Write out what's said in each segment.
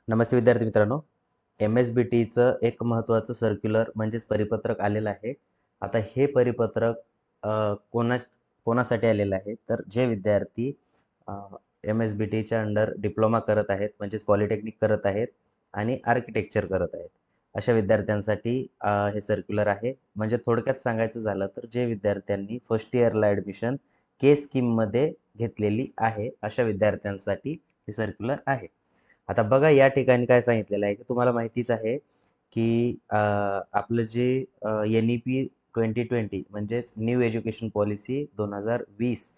नमस्ते विद्यार्थी मित्रांनो. MSBTचं एक महत्त्वाचं सर्क्युलर म्हणजेच परिपत्रक आलेलं आहे. आता हे परिपत्रक कोणा कोणासाठी आलेलं आहे, तर जे विद्यार्थी अ, MSBTच्या अंडर डिप्लोमा करत आहेत, म्हणजेच पॉलिटेक्निक करत आहेत आणि आर्किटेक्चर करत आहेत. अशा विद्यार्थ्यांसाठी हे सर्क्युलर आहे. म्हणजे थोडक्यात सांगायचं झालं तर जे विद्यार्थ्यांनी फर्स्ट इयरला ॲडमिशन स्कीममध्ये घेतलेली आहे, अशा विद्यार्थ्यांसाठी हे सर्क्युलर आहे. आता बघा या ठिकाणी काय सांगितलेलं आहे, की तुम्हाला माहितीच आहे, की आपलं जे NEP 2020 म्हणजेच न्यू एज्युकेशन पॉलिसी 2020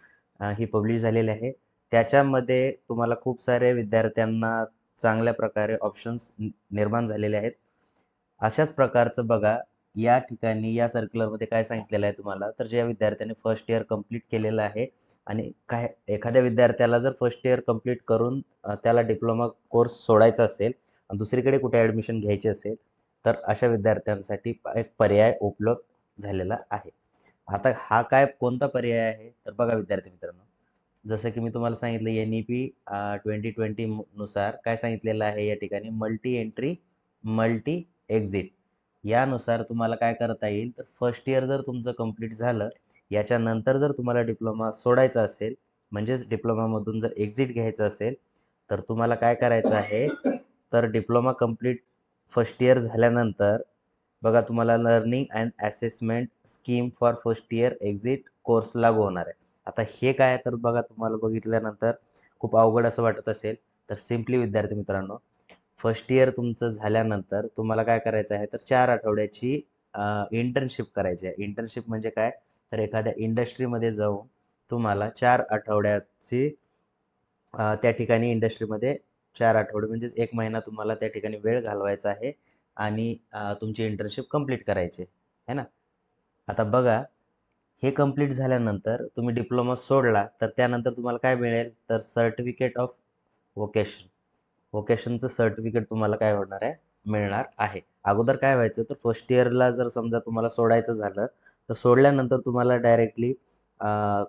ही पब्लिश झालेली आहे. त्याच्यामध्ये तुम्हाला खूप सारे विद्यार्थ्यांना चांगल्या प्रकारे ऑप्शन्स निर्माण झालेले आहेत. अशाच प्रकारचं बघा या ठिकाणी या सर्क्युलरमध्ये काय सांगितलेलं आहे तुम्हाला, तर ज्या विद्यार्थ्यांनी फर्स्ट इयर कंप्लीट केलेलं आहे आणि काय एखाद्या विद्यार्थ्याला जर फर्स्ट इयर कंप्लीट करून त्याला डिप्लोमा कोर्स सोडायचा असेल आणि दुसरीकडे कुठे ॲडमिशन घ्यायची असेल, तर अशा विद्यार्थ्यांसाठी एक पर्याय उपलब्ध झालेला आहे. आता हा काय कोणता पर्याय आहे? तर बघा विद्यार्थी मित्रांनो, जसं की मी तुम्हाला सांगितलं NEP 2020 नुसार काय सांगितलेलं आहे या ठिकाणी मल्टी एंट्री, मल्टी एक्झिट. यानुसार तुम्हाला काय करता येईल, तर फर्स्ट इयर जर तुमचं कंप्लीट झालं, याच्यानंतर जर तुम्हाला डिप्लोमा सोडायचा असेल, म्हणजेच डिप्लोमामधून जर एक्झिट घ्यायचं असेल, तर तुम्हाला काय करायचं आहे, तर डिप्लोमा कंप्लीट फर्स्ट इयर झाल्यानंतर बघा तुम्हाला learning and assessment scheme for first year exit course लागू होणार आहे. आता हे काय आहे, तर बघा तुम्हाला बघितल्यानंतर खूप अवघड असं वाटत असेल, तर सिम्पली विद्यार्थी मित्रांनो, फर्स्ट इयर तुमचं झाल्यानंतर तुम्हाला काय करायचं आहे, तर 4 आठवड्याची इंटर्नशिप करायची आहे. इंटर्नशिप म्हणजे काय, तर एखाद्या इंडस्ट्रीमध्ये जाऊन तुम्हाला 4 आठवड्याची त्या ठिकाणी इंडस्ट्रीमध्ये 4 आठवडे म्हणजेच 1 महिना तुम्हाला त्या ठिकाणी वेळ घालवायचा आहे आणि तुमची इंटर्नशिप कंप्लीट करायची आहे ना. आता बघा, हे कंप्लीट झाल्यानंतर तुम्ही डिप्लोमा सोडला, तर त्यानंतर तुम्हाला काय मिळेल, तर सर्टिफिकेट ऑफ व्होकेशन. व्होकेशनचं सर्टिफिकेट तुम्हाला काय होणार आहे, मिळणार आहे. अगोदर काय व्हायचं, तर फर्स्ट इयरला जर समजा तुम्हाला सोडायचं झालं, तर सोडल्यानंतर तुम्हाला डायरेक्टली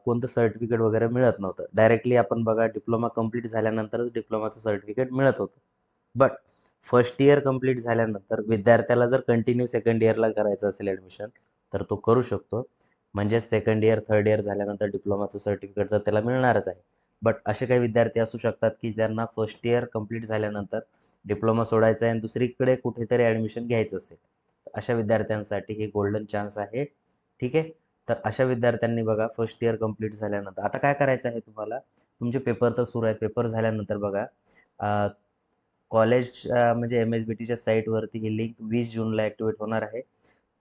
कोणतं सर्टिफिकेट वगैरे मिळत नव्हतं. डायरेक्टली आपण बघा डिप्लोमा कंप्लीट झाल्यानंतरच डिप्लोमाचं सर्टिफिकेट मिळत होतं. बट फर्स्ट इयर कंप्लीट झाल्यानंतर विद्यार्थ्याला जर कंटिन्यू सेकंड इयरला करायचं असेल ॲडमिशन, तर तो करू शकतो. म्हणजेच सेकंड इयर, थर्ड इयर झाल्यानंतर डिप्लोमाचं सर्टिफिकेट तर त्याला मिळणारच आहे. बट असे काही विद्यार्थी असू शकतात, की ज्यांना फर्स्ट इयर कंप्लीट झाल्यानंतर डिप्लोमा सोडायचा आहे आणि दुसरीकडे कुठेतरी ॲडमिशन घ्यायचं असेल. तर अशा विद्यार्थ्यांसाठी हे गोल्डन चान्स आहे. ठीक आहे. तर अशा विद्यार्थ्यांनी बघा फर्स्ट इयर कंप्लीट झाल्यानंतर आता काय करायचं आहे तुम्हाला, तुमचे पेपर तर सुरू आहेत. पेपर झाल्यानंतर बघा कॉलेज म्हणजे MSBTच्या साईटवरती ही लिंक 20 जूनला ॲक्टिवेट होणार आहे.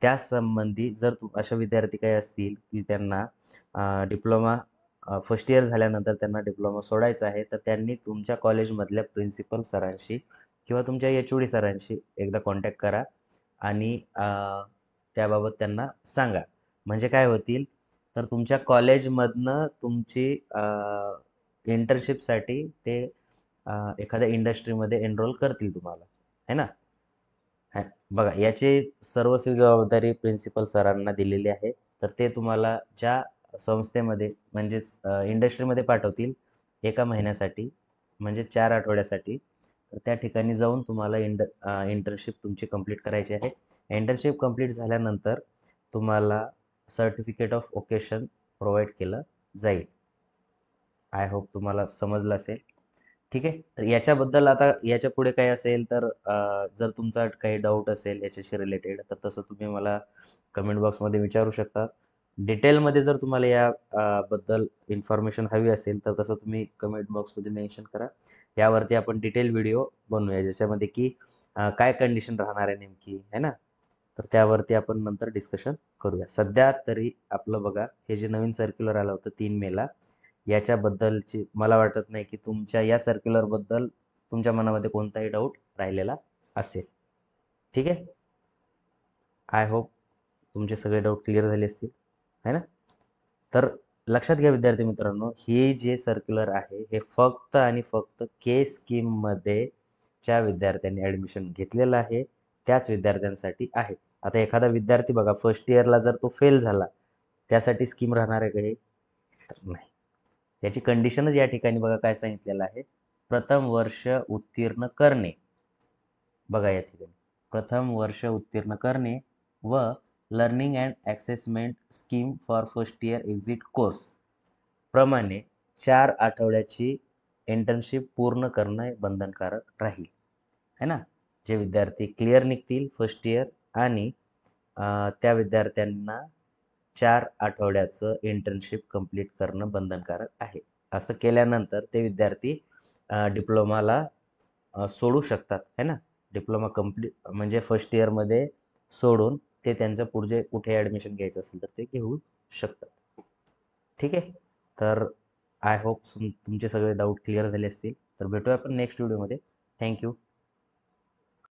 त्यासंबंधी जर अशा विद्यार्थी काही असतील, की त्यांना डिप्लोमा फर्स्ट इयर झाल्यानंतर त्यांना डिप्लोमा सोडायचा आहे, तर त्यांनी तुमच्या कॉलेजमधल्या प्रिन्सिपल सरांशी किंवा तुमच्या HOD सरांशी एकदा कॉन्टॅक्ट करा आणि त्याबाबत त्यांना सांगा. म्हणजे काय होतील, तर तुमच्या कॉलेजमधनं तुमची इंटर्नशिपसाठी ते एखाद्या इंडस्ट्रीमध्ये एनरोल करतील तुम्हाला, है ना? हां, बघा याची सर्वस्वी जबाबदारी प्रिन्सिपल सरांना दिलेली आहे. तर ते तुम्हाला ज्या संस्थेमध्ये म्हणजेच इंडस्ट्रीमध्ये पाठवतील 1 महिन्यासाठी म्हणजे 4 आठवड्यासाठी. तर त्या ठिकाणी जाऊन तुम्हाला इंटर्नशिप तुमची कंप्लीट करायची आहे. इंटर्नशिप कंप्लीट झाल्यानंतर तुम्हाला सर्टिफिकेट ऑफ व्होकेशन प्रोव्हाईड केलं जाईल. आय होप तुम्हाला समजलं असेल. ठीक आहे. तर याच्याबद्दल आता याच्यापुढे काही असेल तर जर तुमचा काही डाऊट असेल याच्याशी रिलेटेड तर तसं तुम्ही मला कमेंट बॉक्समध्ये विचारू शकता. डिटेलमध्ये जर तुम्हाला या बद्दल इन्फॉर्मेशन हवी असेल तर तसं तुम्ही कमेंट बॉक्समध्ये मेन्शन करा. यावरती आपण डिटेल व्हिडिओ बनवूया ज्याच्यामध्ये की काय कंडिशन राहणार आहे नेमकी, आहे ना? तर त्यावरती आपण नंतर डिस्कशन करूया. सध्या तरी आपलं बघा हे जे नवीन सर्क्युलर आलं होतं 3 मेला याच्याबद्दलची मला वाटत नाही की तुमच्या या सर्क्युलरबद्दल तुमच्या मनामध्ये कोणताही डाऊट राहिलेला असेल. ठीक आहे. आय होप तुमचे सगळे डाऊट क्लिअर झाले असतील, आहे ना? तर लक्षात घ्या विद्यार्थी मित्रांनो, हे जे सर्क्युलर आहे हे फक्त आणि फक्त स्कीममध्ये ज्या विद्यार्थ्यांनी ॲडमिशन घेतलेलं आहे त्याच विद्यार्थ्यांसाठी आहे. आता एखादा विद्यार्थी बघा फर्स्ट इयरला जर तो फेल झाला, त्यासाठी स्कीम राहणार आहे का हे? तर नाही. याची कंडिशनच या ठिकाणी बघा काय सांगितलेलं आहे, प्रथम वर्ष उत्तीर्ण करणे. बघा या ठिकाणी प्रथम वर्ष उत्तीर्ण करणे व learning and assessment scheme for first year exit course प्रमाणे 4 आठवड्याची इंटर्नशिप पूर्ण करणे बंधनकारक राहील है ना. जे विद्यार्थी क्लिअर निघतील फर्स्ट इयर आणि त्या विद्यार्थ्यांना 4 आठवड्याचं इंटर्नशिप कंप्लीट करणं बंधनकारक आहे. असं केल्यानंतर ते विद्यार्थी डिप्लोमाला सोडू शकतात है ना. डिप्लोमा कंप्लीट म्हणजे फर्स्ट इयरमध्ये सोडून ते त्यांचं पुढे कुठे ॲडमिशन घ्यायचं असेल तर ते घेऊ शकतात. ठीक आहे. तर आय होप तुमचे सगळे डाऊट क्लिअर झाले असतील. तर भेटूया आपण नेक्स्ट व्हिडिओमध्ये. थँक्यू.